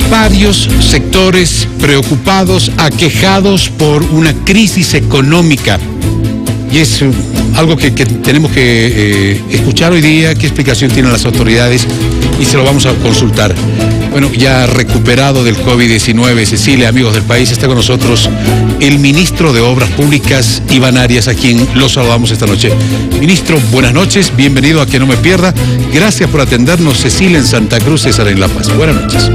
varios sectores preocupados, aquejados por una crisis económica. Y es algo que tenemos que escuchar hoy día, qué explicación tienen las autoridades, y se lo vamos a consultar. Bueno, ya recuperado del COVID-19, Cecilia, amigos del país, está con nosotros el ministro de Obras Públicas, Iván Arias, a quien lo saludamos esta noche. Ministro, buenas noches, bienvenido a Que No Me Pierda. Gracias por atendernos, Cecilia en Santa Cruz, César en La Paz. Buenas noches.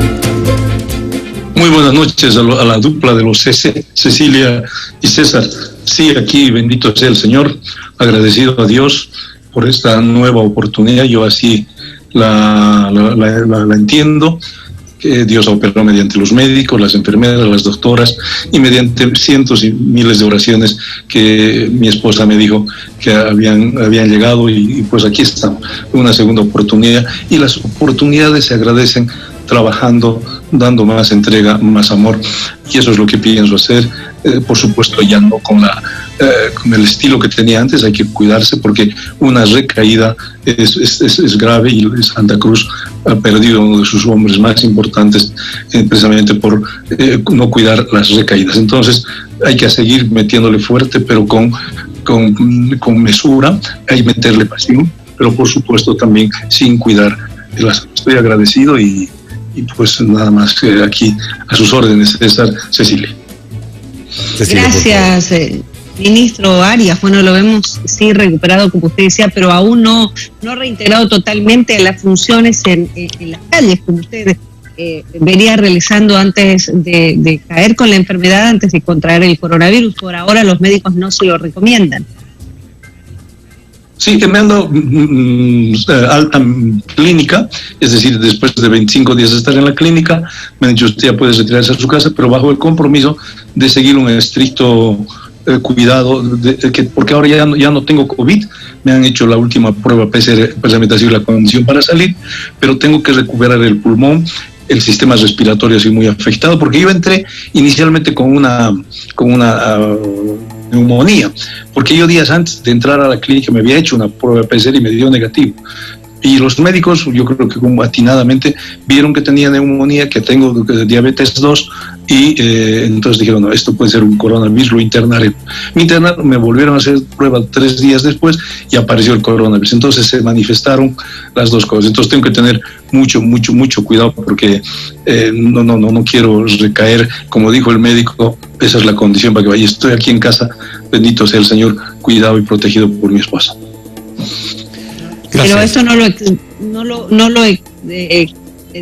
Muy buenas noches a la dupla de los Cecilia y César. Sí, aquí bendito sea el Señor, agradecido a Dios por esta nueva oportunidad. Yo así la entiendo, que Dios operó mediante los médicos, las enfermeras, las doctoras y mediante cientos y miles de oraciones que mi esposa me dijo que habían llegado, y pues aquí estamos, una segunda oportunidad, y las oportunidades se agradecen trabajando, dando más entrega, más amor, y eso es lo que pienso hacer. Por supuesto, ya no con el estilo que tenía antes. Hay que cuidarse porque una recaída es grave, y Santa Cruz ha perdido uno de sus hombres más importantes precisamente por no cuidar las recaídas. Entonces hay que seguir metiéndole fuerte, pero con mesura. Hay que meterle pasión, pero por supuesto también sin cuidar la salud. Estoy agradecido y pues nada más aquí a sus órdenes, César, Cecilia. Gracias, ministro Arias. Bueno, lo vemos sí recuperado, como usted decía, pero aún no reintegrado totalmente a las funciones en las calles, como usted venía realizando antes de caer con la enfermedad, antes de contraer el coronavirus. Por ahora los médicos no se lo recomiendan. Sí, que me han dado alta clínica, es decir, después de 25 días de estar en la clínica, me han dicho, usted ya puede retirarse a su casa, pero bajo el compromiso de seguir un estricto cuidado, porque ahora ya no tengo COVID. Me han hecho la última prueba PCR, precisamente ha sido la condición para salir, pero tengo que recuperar el pulmón. El sistema respiratorio ha sido muy afectado, porque yo entré inicialmente con una neumonía, porque yo días antes de entrar a la clínica me había hecho una prueba PCR y me dio negativo. Y los médicos, yo creo que como atinadamente, vieron que tenía neumonía, que tengo diabetes 2, y entonces dijeron, no, esto puede ser un coronavirus, lo internaré. Me internaron, me volvieron a hacer prueba 3 días después y apareció el coronavirus. Entonces se manifestaron las dos cosas. Entonces tengo que tener mucho cuidado, porque no quiero recaer. Como dijo el médico, esa es la condición para que vaya. Estoy aquí en casa, bendito sea el Señor, cuidado y protegido por mi esposa. Gracias. Pero eso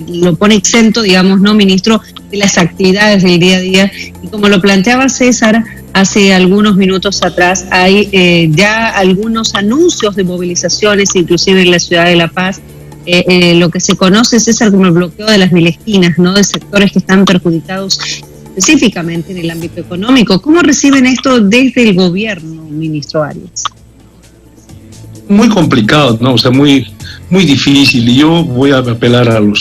lo pone exento, digamos, ¿no, ministro?, de las actividades del día a día. Y como lo planteaba César hace algunos minutos atrás, hay ya algunos anuncios de movilizaciones, inclusive en la ciudad de La Paz, lo que se conoce, César, como el bloqueo de las mileskinas, ¿no?, de sectores que están perjudicados específicamente en el ámbito económico. ¿Cómo reciben esto desde el gobierno, ministro Arias? Muy complicado, ¿no? O sea, muy difícil, y yo voy a apelar al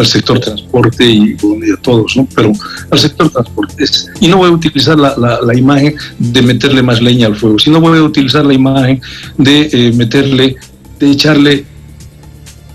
sector transporte y a todos, ¿no? Pero al sector transporte, y no voy a utilizar la imagen de meterle más leña al fuego, sino voy a utilizar la imagen de echarle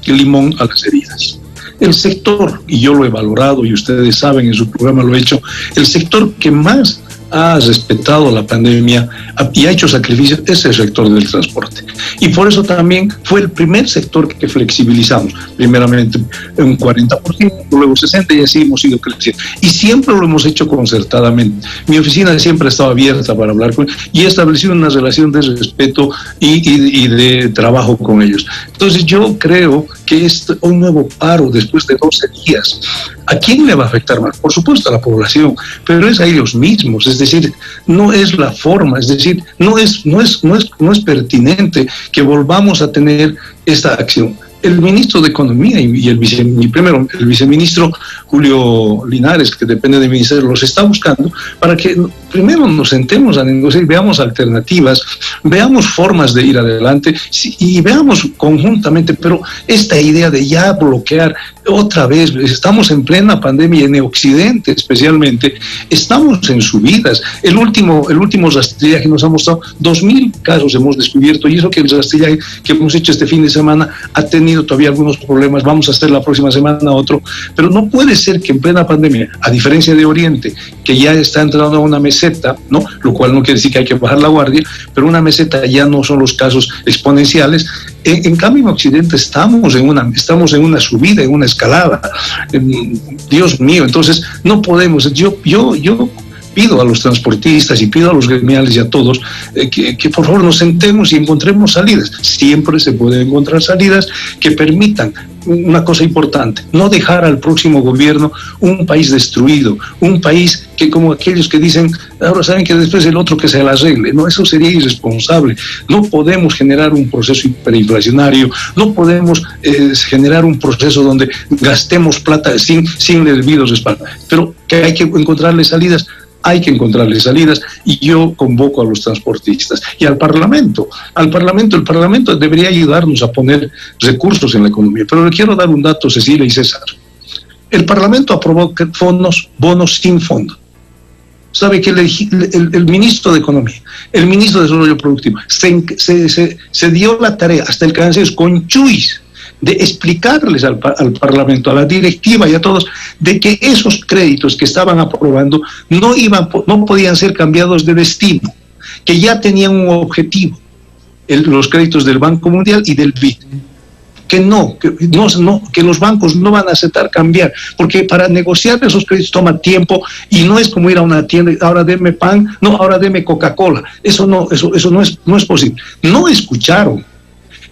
limón a las heridas. El sector, y yo lo he valorado, y ustedes saben, en su programa lo he hecho, el sector que más ha respetado la pandemia y ha hecho sacrificios es el sector del transporte. Y por eso también fue el primer sector que flexibilizamos. Primeramente un 40%, luego 60%, y así hemos ido creciendo. Y siempre lo hemos hecho concertadamente. Mi oficina siempre ha estado abierta para hablar con ellos y he establecido una relación de respeto y de trabajo con ellos. Entonces yo creo que es un nuevo paro después de 12 días. ¿A quién le va a afectar más? Por supuesto a la población, pero es a ellos mismos. Es decir, no es la forma, es decir, no es pertinente que volvamos a tener esta acción. El ministro de Economía y el viceministro Julio Linares, que depende del ministerio, los está buscando para que primero nos sentemos a negociar, veamos alternativas, veamos formas de ir adelante y veamos conjuntamente. Pero esta idea de ya bloquear otra vez, estamos en plena pandemia, en Occidente especialmente, estamos en subidas. El último rastrillaje nos ha mostrado 2.000 casos hemos descubierto, y eso que el rastrillaje que hemos hecho este fin de semana ha tenido tenido todavía algunos problemas, vamos a hacer la próxima semana otro, pero no puede ser que en plena pandemia, a diferencia de Oriente, que ya está entrando a una meseta, ¿no? Lo cual no quiere decir que hay que bajar la guardia, pero una meseta ya no son los casos exponenciales. En cambio, en Occidente estamos en una subida, en una escalada. Dios mío, entonces no podemos. Yo pido a los transportistas y pido a los gremiales y a todos que por favor nos sentemos y encontremos salidas. Siempre se pueden encontrar salidas que permitan una cosa importante: no dejar al próximo gobierno un país destruido, un país que, como aquellos que dicen, ahora saben que después el otro que se la arregle. No, eso sería irresponsable. No podemos generar un proceso hiperinflacionario, no podemos generar un proceso donde gastemos plata sin debidos respaldos, pero que hay que encontrarle salidas. Hay que encontrarle salidas, y yo convoco a los transportistas y al Parlamento. El Parlamento debería ayudarnos a poner recursos en la economía. Pero le quiero dar un dato, Cecilia y César. El Parlamento aprobó bonos sin fondo. Sabe que el ministro de Economía, el ministro de Desarrollo Productivo, se dio la tarea hasta el cansancio con chuis de explicarles al Parlamento, a la directiva y a todos, de que esos créditos que estaban aprobando no podían ser cambiados de destino, que ya tenían un objetivo, los créditos del Banco Mundial y del BID, que los bancos no van a aceptar cambiar, porque para negociar esos créditos toma tiempo, y no es como ir a una tienda, ahora deme pan, no, ahora deme Coca-Cola. Eso no es posible. No escucharon.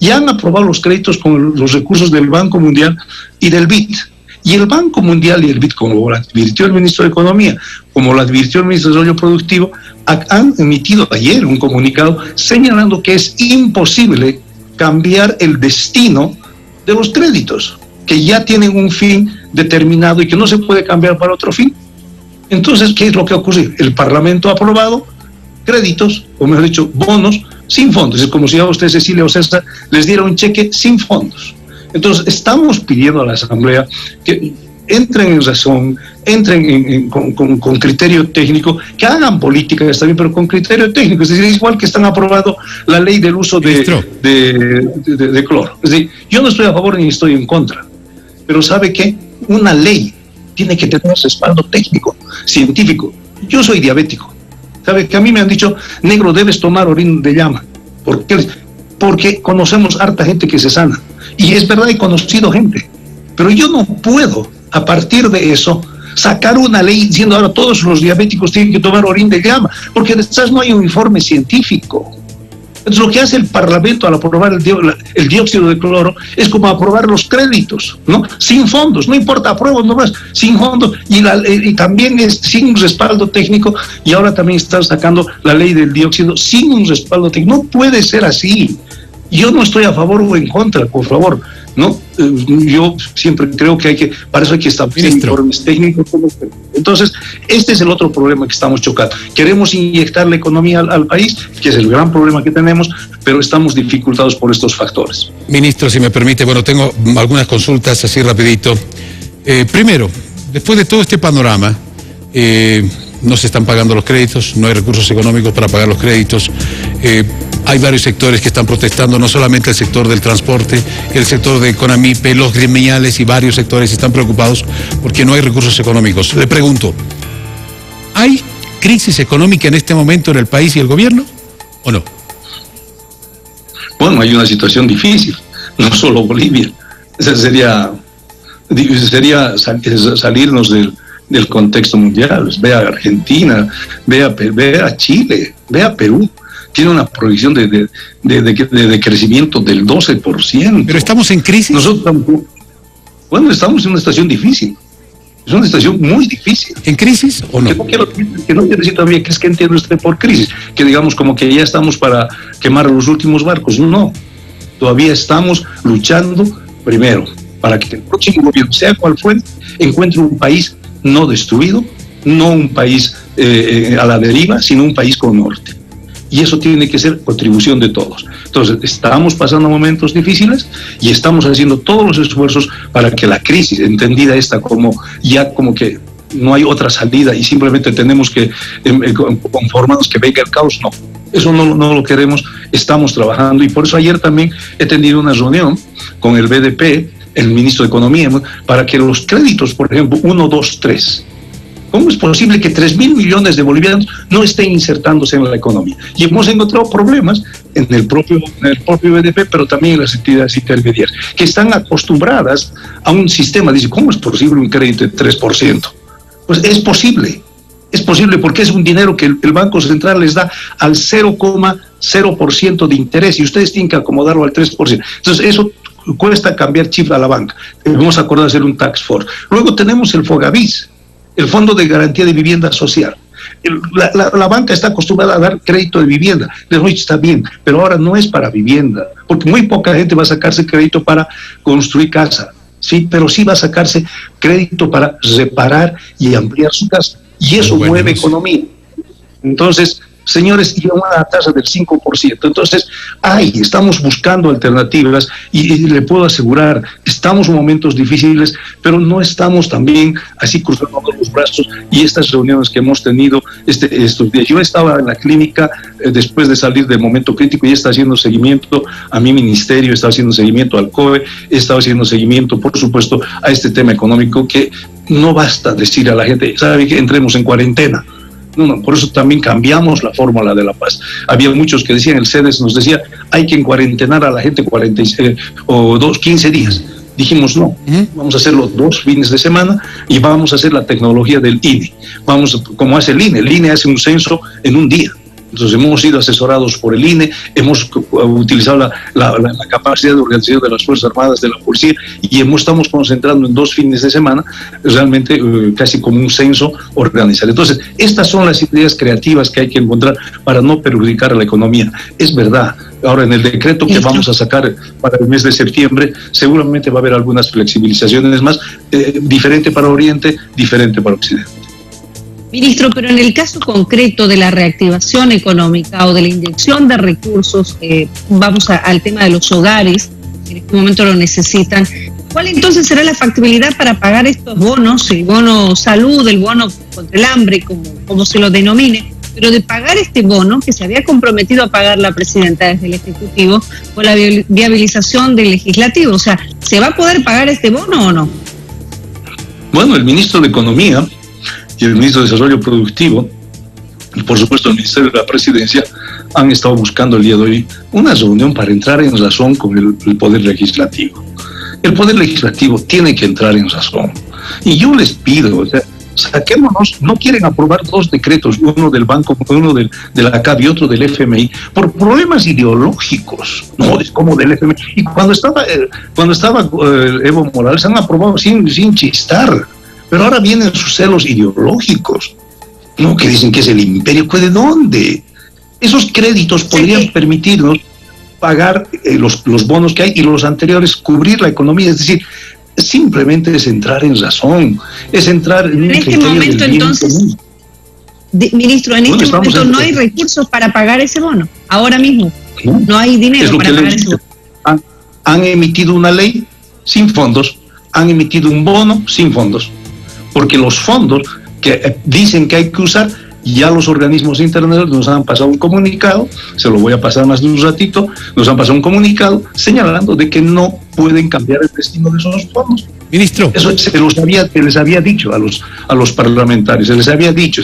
Ya han aprobado los créditos con los recursos del Banco Mundial y del BID. Y el Banco Mundial y el BID, como lo advirtió el ministro de Economía, como lo advirtió el ministro de Desarrollo Productivo, han emitido ayer un comunicado señalando que es imposible cambiar el destino de los créditos, que ya tienen un fin determinado y que no se puede cambiar para otro fin. Entonces, ¿qué es lo que ocurre? El Parlamento ha aprobado créditos, o mejor dicho, bonos sin fondos. Es como si a usted, Cecilia o César, les diera un cheque sin fondos. Entonces, estamos pidiendo a la Asamblea que entren en razón, entren con criterio técnico, que hagan política, está bien, pero con criterio técnico. Es decir, es igual que están aprobando la ley del uso de cloro. Es decir, yo no estoy a favor ni estoy en contra, pero ¿sabe qué? Una ley tiene que tener respaldo técnico, científico. Yo soy diabético. ¿Sabe? Que a mí me han dicho, negro, debes tomar orina de llama. ¿Por qué? Porque conocemos harta gente que se sana. Y es verdad, he conocido gente. Pero yo no puedo, a partir de eso, sacar una ley diciendo ahora todos los diabéticos tienen que tomar orina de llama, porque detrás no hay un informe científico. Entonces, lo que hace el Parlamento al aprobar el dióxido de cloro es como aprobar los créditos, ¿no? Sin fondos, no importa, apruebo nomás, sin fondos, y también es sin respaldo técnico, y ahora también están sacando la ley del dióxido sin un respaldo técnico. No puede ser así. Yo no estoy a favor o en contra, por favor, ¿no? Yo siempre creo que para eso hay que establecer informes técnicos. Entonces, este es el otro problema que estamos chocando. Queremos inyectar la economía al país, que es el gran problema que tenemos, pero estamos dificultados por estos factores. Ministro, si me permite, bueno, tengo algunas consultas así rapidito. Primero, después de todo este panorama, no se están pagando los créditos, no hay recursos económicos para pagar los créditos. Hay varios sectores que están protestando, no solamente el sector del transporte, el sector de Conamipe, los gremiales y varios sectores están preocupados porque no hay recursos económicos. Le pregunto, ¿hay crisis económica en este momento en el país y el gobierno o no? Bueno, hay una situación difícil, no solo Bolivia. Sería salirnos del contexto mundial. Ve a Argentina, ve a Chile, ve a Perú. Tiene una proyección de crecimiento del 12%. Pero estamos en crisis. Nosotros, bueno, estamos en una situación difícil. Es una situación muy difícil. ¿En crisis o no? Que no quiero decir todavía que es que entiende usted por crisis, que digamos como que ya estamos para quemar los últimos barcos. No, todavía estamos luchando, primero, para que el próximo gobierno, sea cual fuere, encuentre un país no destruido, no un país a la deriva, sino un país con norte. Y eso tiene que ser contribución de todos. Entonces, estamos pasando momentos difíciles y estamos haciendo todos los esfuerzos para que la crisis, entendida esta como que no hay otra salida y simplemente tenemos que conformarnos que venga el caos, no. Eso no lo queremos, estamos trabajando, y por eso ayer también he tenido una reunión con el BDP, el ministro de Economía, para que los créditos, por ejemplo, 1, 2, 3, ¿cómo es posible que 3.000 millones de bolivianos no estén insertándose en la economía? Y hemos encontrado problemas en el propio BDP, pero también en las entidades intermediarias, que están acostumbradas a un sistema. Dice, ¿cómo es posible un crédito de 3%? Pues es posible porque es un dinero que el Banco Central les da al 0,0% de interés y ustedes tienen que acomodarlo al 3%. Entonces eso cuesta cambiar chip a la banca. Debemos acordar hacer un task force. Luego tenemos el FOGAVIS, el Fondo de Garantía de Vivienda Social. La banca está acostumbrada a dar crédito de vivienda. Les digo, está bien, pero ahora no es para vivienda, porque muy poca gente va a sacarse crédito para construir casa, sí, pero sí va a sacarse crédito para reparar y ampliar su casa. Y eso mueve economía. Entonces, señores, y a una tasa del 5%. Entonces, estamos buscando alternativas y le puedo asegurar, estamos en momentos difíciles, pero no estamos también así cruzando los brazos. Y estas reuniones que hemos tenido estos días, yo estaba en la clínica después de salir del momento crítico y está haciendo seguimiento a mi ministerio, está haciendo seguimiento al COE, está haciendo seguimiento, por supuesto, a este tema económico, que no basta decir a la gente, ¿sabe que entremos en cuarentena? No, por eso también cambiamos la fórmula de la paz. Había muchos que decían, el CEDES nos decía, hay que cuarentenar a la gente 15 días. Dijimos, no, vamos a hacerlo 2 fines de semana y vamos a hacer la tecnología del INE. Como hace el INE hace un censo en un día. Entonces hemos sido asesorados por el INE, hemos utilizado la capacidad de organización de las Fuerzas Armadas, de la Policía, y estamos concentrando en 2 fines de semana, realmente casi como un censo organizado. Entonces, estas son las ideas creativas que hay que encontrar para no perjudicar a la economía. Es verdad, ahora en el decreto que vamos a sacar para el mes de septiembre, seguramente va a haber algunas flexibilizaciones más, diferente para Oriente, diferente para Occidente. Ministro, pero en el caso concreto de la reactivación económica o de la inyección de recursos, vamos al tema de los hogares, que en este momento lo necesitan, ¿cuál entonces será la factibilidad para pagar estos bonos, el bono salud, el bono contra el hambre, como se lo denomine, pero de pagar este bono que se había comprometido a pagar la presidenta desde el Ejecutivo con la viabilización del Legislativo? O sea, ¿se va a poder pagar este bono o no? Bueno, el ministro de Economía y el ministro de Desarrollo Productivo, y por supuesto el Ministerio de la Presidencia, han estado buscando el día de hoy una reunión para entrar en razón con el Poder Legislativo. El Poder Legislativo tiene que entrar en razón. Y yo les pido, saquémonos, no quieren aprobar 2 decretos, uno del Banco, uno de la CAB y otro del FMI, por problemas ideológicos, no es como del FMI. Y cuando estaba Evo Morales, han aprobado sin chistar. Pero ahora vienen sus celos ideológicos, ¿no? Que dicen que es el imperio. ¿De dónde? Esos créditos podrían permitirnos pagar los bonos que hay y los anteriores, cubrir la economía. Es decir, simplemente es entrar en razón, es entrar en un este momento entonces, ministro, en este momento no hay recursos para pagar ese bono. Ahora mismo no hay dinero para pagar ese bono. Han emitido una ley sin fondos, han emitido un bono sin fondos. Porque los fondos que dicen que hay que usar, ya los organismos internacionales nos han pasado un comunicado, se lo voy a pasar más de un ratito, nos han pasado un comunicado señalando de que no pueden cambiar el destino de esos fondos. Ministro. Eso se les había dicho a los parlamentarios, se les había dicho,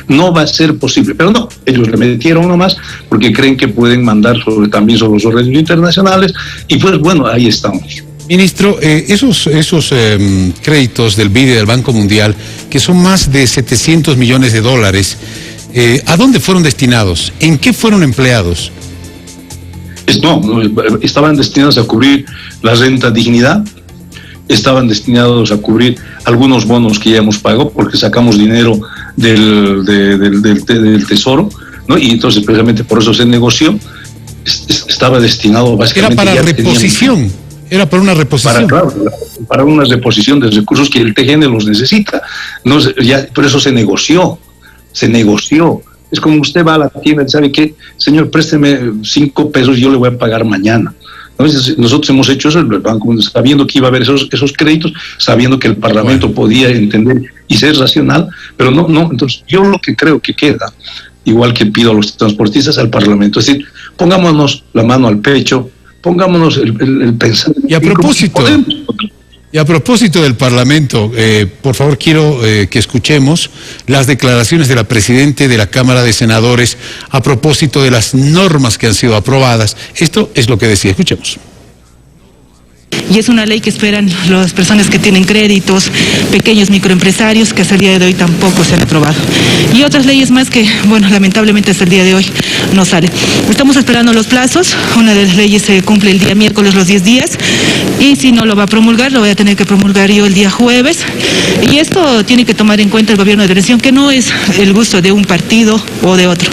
no va a ser posible. Pero no, ellos le metieron nomás porque creen que pueden mandar también sobre los organismos internacionales, y pues bueno, ahí estamos. Ministro, esos créditos del BID y del Banco Mundial, que son más de $700 millones, ¿a dónde fueron destinados? ¿En qué fueron empleados? Estaban destinados a cubrir la renta dignidad, estaban destinados a cubrir algunos bonos que ya hemos pagado porque sacamos dinero del Tesoro, ¿no? Y entonces precisamente por eso se negoció. Estaba destinado básicamente... Era para reposición. Era para una reposición. Para una reposición de recursos que el TGN los necesita. No, ya, por eso se negoció. Es como usted va a la tienda y sabe que, señor, présteme 5 pesos y yo le voy a pagar mañana. Entonces, nosotros hemos hecho eso, el banco, sabiendo que iba a haber esos créditos, sabiendo que el Parlamento podía entender y ser racional, pero no. Entonces, yo lo que creo que queda igual que pido a los transportistas, al Parlamento. Es decir, pongámonos la mano al pecho, pongámonos el pensar. Y a propósito del Parlamento, por favor quiero que escuchemos las declaraciones de la Presidenta de la Cámara de Senadores a propósito de las normas que han sido aprobadas. Esto es lo que decía, escuchemos. Y es una ley que esperan las personas que tienen créditos, pequeños microempresarios, que hasta el día de hoy tampoco se han aprobado. Y otras leyes más que, bueno, lamentablemente hasta el día de hoy no sale. Estamos esperando los plazos. Una de las leyes se cumple el día miércoles, los 10 días. Y si no lo va a promulgar, lo voy a tener que promulgar yo el día jueves. Y esto tiene que tomar en cuenta el gobierno de la nación, que no es el gusto de un partido o de otro.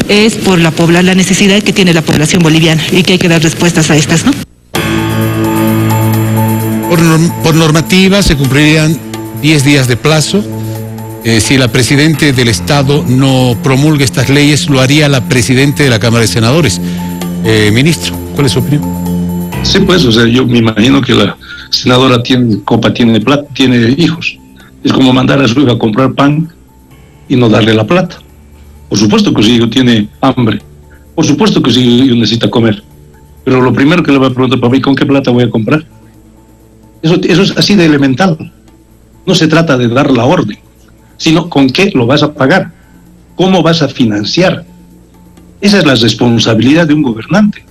Es por la necesidad que tiene la población boliviana y que hay que dar respuestas a estas, ¿no? Por normativa se cumplirían 10 días de plazo. Si la Presidenta del Estado no promulga estas leyes, lo haría la Presidenta de la Cámara de Senadores. Ministro, ¿cuál es su opinión? Sí, pues, o sea, yo me imagino que la senadora tiene plata, tiene hijos. Es como mandar a su hija a comprar pan y no darle la plata. Por supuesto que su hijo tiene hambre. Por supuesto que su hijo necesita comer. Pero lo primero que le va a preguntar para mí, ¿con qué plata voy a comprar? Eso es así de elemental. No se trata de dar la orden, sino con qué lo vas a pagar, cómo vas a financiar. Esa es la responsabilidad de un gobernante.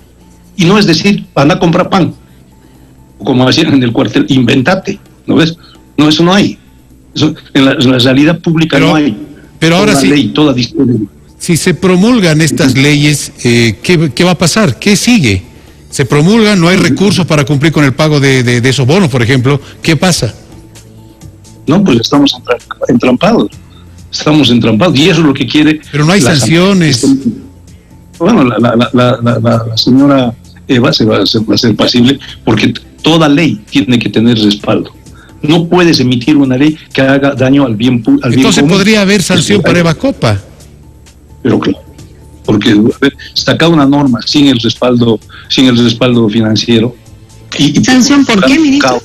Y no es decir, van a comprar pan, o como hacían en el cuartel, inventate, ¿no ves? No, eso no hay. Eso, en la realidad pública no hay. Pero ahora sí, ley, toda disponible. Si se promulgan estas leyes, ¿qué va a pasar? ¿Qué sigue? Se promulgan, no hay recursos para cumplir con el pago de esos bonos, por ejemplo. ¿Qué pasa? No, pues estamos entrampados. Estamos entrampados. Y eso es lo que quiere... Pero no hay sanciones. Bueno, la señora Eva se va a ser pasible porque toda ley tiene que tener respaldo. No puedes emitir una ley que haga daño al bien común. Entonces podría haber sanción para Eva Copa. Pero claro, porque sacar una norma sin el respaldo financiero y ¿sanción por qué, ministro? Caos,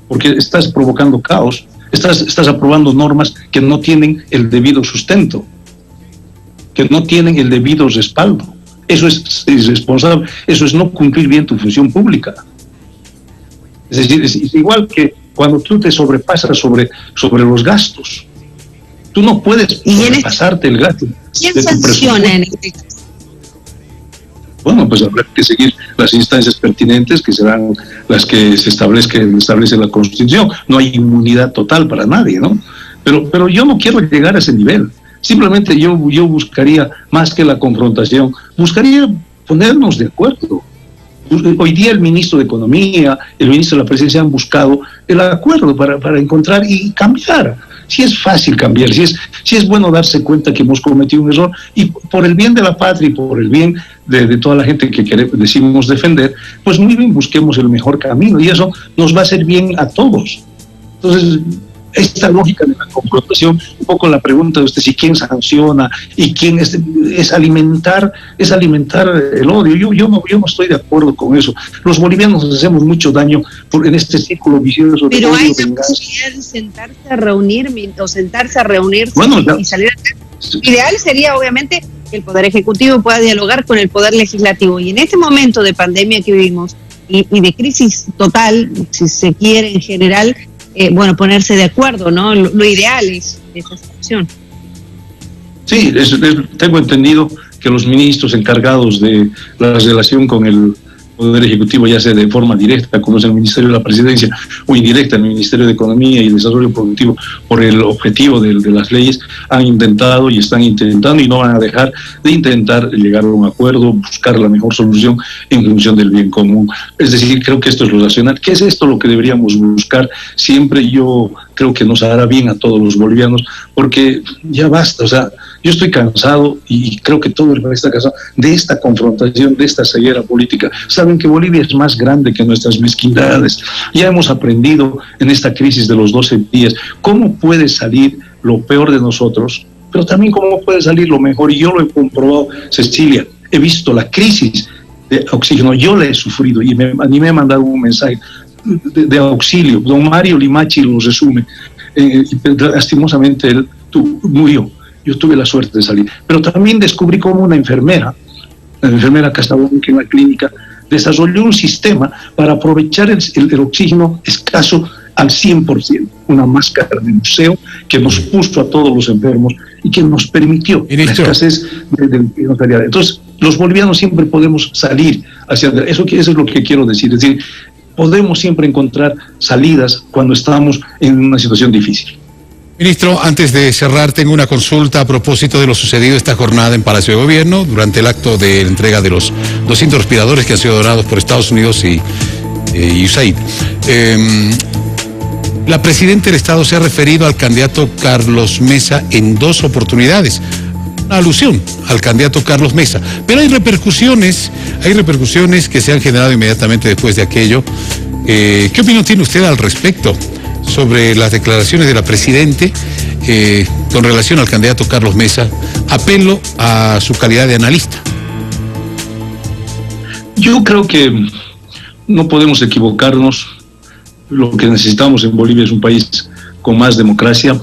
porque estás provocando caos, estás aprobando normas que no tienen el debido sustento, que no tienen el debido respaldo. Eso es irresponsable, eso es no cumplir bien tu función pública. Es decir, es igual que cuando tú te sobrepasas sobre los gastos. Tú no puedes sobrepasarte el gasto. ¿Quién sanciona en este caso? Bueno, pues habrá que seguir las instancias pertinentes, que serán las que establece la Constitución. No hay inmunidad total para nadie, ¿no? Pero yo no quiero llegar a ese nivel. Simplemente yo buscaría, más que la confrontación, buscaría ponernos de acuerdo. Hoy día el ministro de Economía, el ministro de la Presidencia han buscado el acuerdo para encontrar y cambiar. Si es fácil cambiar, si es bueno darse cuenta que hemos cometido un error y por el bien de la patria y por el bien de toda la gente que decimos defender, pues muy bien, busquemos el mejor camino y eso nos va a hacer bien a todos. Entonces, esta lógica de la confrontación, un poco la pregunta de usted, si quién sanciona y quién es alimentar el odio. Yo no estoy de acuerdo con eso. Los bolivianos nos hacemos mucho daño en este círculo vicioso. Pero de odio, hay la posibilidad de sentarse a reunirse bueno, y salir a... Ideal sería, obviamente, que el Poder Ejecutivo pueda dialogar con el Poder Legislativo. Y en este momento de pandemia que vivimos y de crisis total, si se quiere en general, ponerse de acuerdo, ¿no? Lo ideal es esa situación. Sí, tengo entendido que los ministros encargados de la relación con el Poder Ejecutivo, ya sea de forma directa, como es el Ministerio de la Presidencia, o indirecta, el Ministerio de Economía y Desarrollo Productivo, por el objetivo de las leyes, han intentado y están intentando y no van a dejar de intentar llegar a un acuerdo, buscar la mejor solución en función del bien común. Es decir, creo que esto es lo racional. ¿Qué es esto lo que deberíamos buscar? Siempre yo creo que nos hará bien a todos los bolivianos, porque ya basta, o sea, yo estoy cansado y creo que todo el país está cansado de esta confrontación, de esta ceguera política. Saben que Bolivia es más grande que nuestras mezquindades. Ya hemos aprendido en esta crisis de los 12 días cómo puede salir lo peor de nosotros, pero también cómo puede salir lo mejor. Y yo lo he comprobado, Cecilia, he visto la crisis de oxígeno, yo la he sufrido y me animé a mandar un mensaje de auxilio. Don Mario Limachi lo resume. Y lastimosamente él murió. Yo tuve la suerte de salir. Pero también descubrí cómo una enfermera que estaba en la clínica, desarrolló un sistema para aprovechar el oxígeno escaso al 100%. Una máscara de museo que nos puso a todos los enfermos y que nos permitió la escasez de material. Entonces, los bolivianos siempre podemos salir hacia adelante. Eso es lo que quiero decir. Es decir, podemos siempre encontrar salidas cuando estamos en una situación difícil. Ministro, antes de cerrar, tengo una consulta a propósito de lo sucedido esta jornada en Palacio de Gobierno durante el acto de entrega de los 200 respiradores que han sido donados por Estados Unidos y USAID. La presidenta del Estado se ha referido al candidato Carlos Mesa en 2 oportunidades. Una alusión al candidato Carlos Mesa. Pero hay repercusiones que se han generado inmediatamente después de aquello. ¿Qué opinión tiene usted al respecto sobre las declaraciones de la Presidente con relación al candidato Carlos Mesa? Apelo a su calidad de analista. Yo creo que no podemos equivocarnos. Lo que necesitamos en Bolivia es un país con más democracia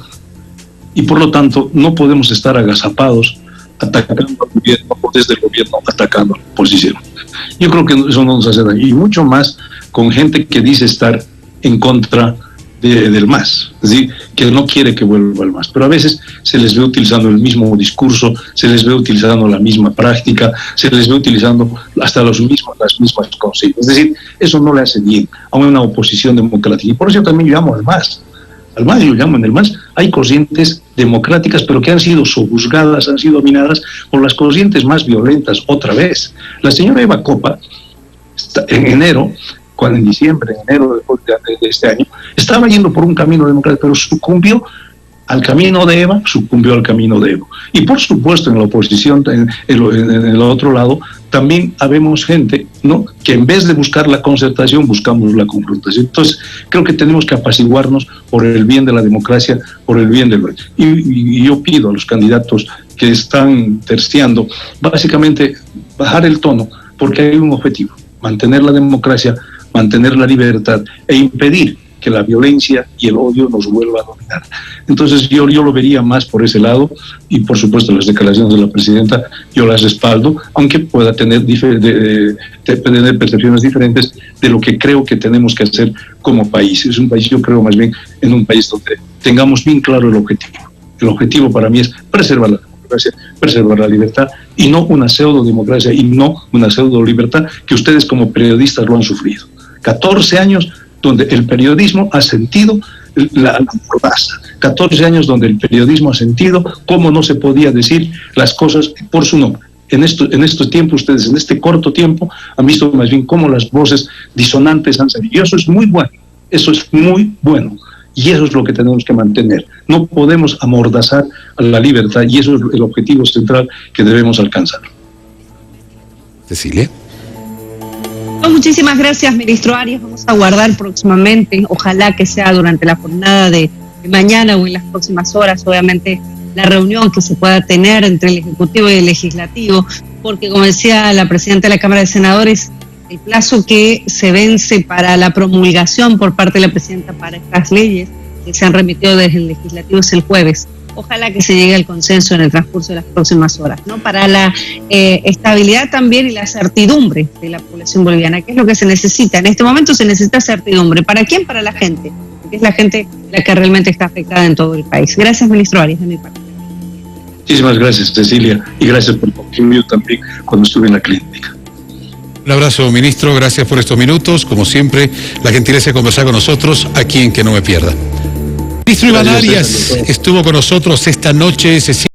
y por lo tanto no podemos estar agazapados atacando al gobierno o desde el gobierno atacando a la oposición. Yo creo que eso no nos hace daño, y mucho más con gente que dice estar en contra del MAS, es decir, que no quiere que vuelva el MAS, pero a veces se les ve utilizando el mismo discurso, se les ve utilizando la misma práctica, se les ve utilizando hasta las mismas consignas. Es decir, eso no le hace bien a una oposición democrática, y por eso yo también llamo al MAS. Al MAS yo llamo en el MAS, hay corrientes democráticas, pero que han sido sojuzgadas, han sido dominadas por las corrientes más violentas otra vez. La señora Eva Copa, en enero de este año, estaba yendo por un camino democrático, pero sucumbió al camino de Eva, sucumbió al camino de Evo. Y por supuesto en la oposición, en el otro lado, también habemos gente, ¿no?, que en vez de buscar la concertación, buscamos la confrontación. Entonces, creo que tenemos que apaciguarnos por el bien de la democracia, por el bien del... Y yo pido a los candidatos que están terciando, básicamente, bajar el tono, porque hay un objetivo: mantener la democracia, mantener la libertad e impedir que la violencia y el odio nos vuelva a dominar. Entonces yo lo vería más por ese lado, y por supuesto las declaraciones de la presidenta yo las respaldo, aunque pueda tener percepciones diferentes de lo que creo que tenemos que hacer como país. Es un país, yo creo más bien en un país donde tengamos bien claro el objetivo. El objetivo para mí es preservar la democracia, preservar la libertad, y no una pseudo-democracia y no una pseudo-libertad que ustedes como periodistas lo han sufrido. 14 años donde el periodismo ha sentido la mordaza, 14 años donde el periodismo ha sentido cómo no se podía decir las cosas por su nombre. En este tiempo, ustedes en este corto tiempo han visto más bien cómo las voces disonantes han salido, y eso es muy bueno, y eso es lo que tenemos que mantener. No podemos amordazar a la libertad, y eso es el objetivo central que debemos alcanzar. Cecilia. Muchísimas gracias, ministro Arias. Vamos a aguardar próximamente, ojalá que sea durante la jornada de mañana o en las próximas horas, obviamente, la reunión que se pueda tener entre el Ejecutivo y el Legislativo, porque como decía la presidenta de la Cámara de Senadores, el plazo que se vence para la promulgación por parte de la presidenta para estas leyes que se han remitido desde el Legislativo es el jueves. Ojalá que se llegue al consenso en el transcurso de las próximas horas, ¿no? Para la estabilidad también y la certidumbre de la población boliviana, que es lo que se necesita. En este momento se necesita certidumbre. ¿Para quién? Para la gente, porque es la gente la que realmente está afectada en todo el país. Gracias, ministro Arias, de mi parte. Muchísimas gracias, Cecilia, y gracias por contribuir también cuando estuve en la clínica. Un abrazo, ministro, gracias por estos minutos. Como siempre, la gentileza de conversar con nosotros aquí en Que No Me Pierda. Ministro Iván Arias estuvo con nosotros esta noche.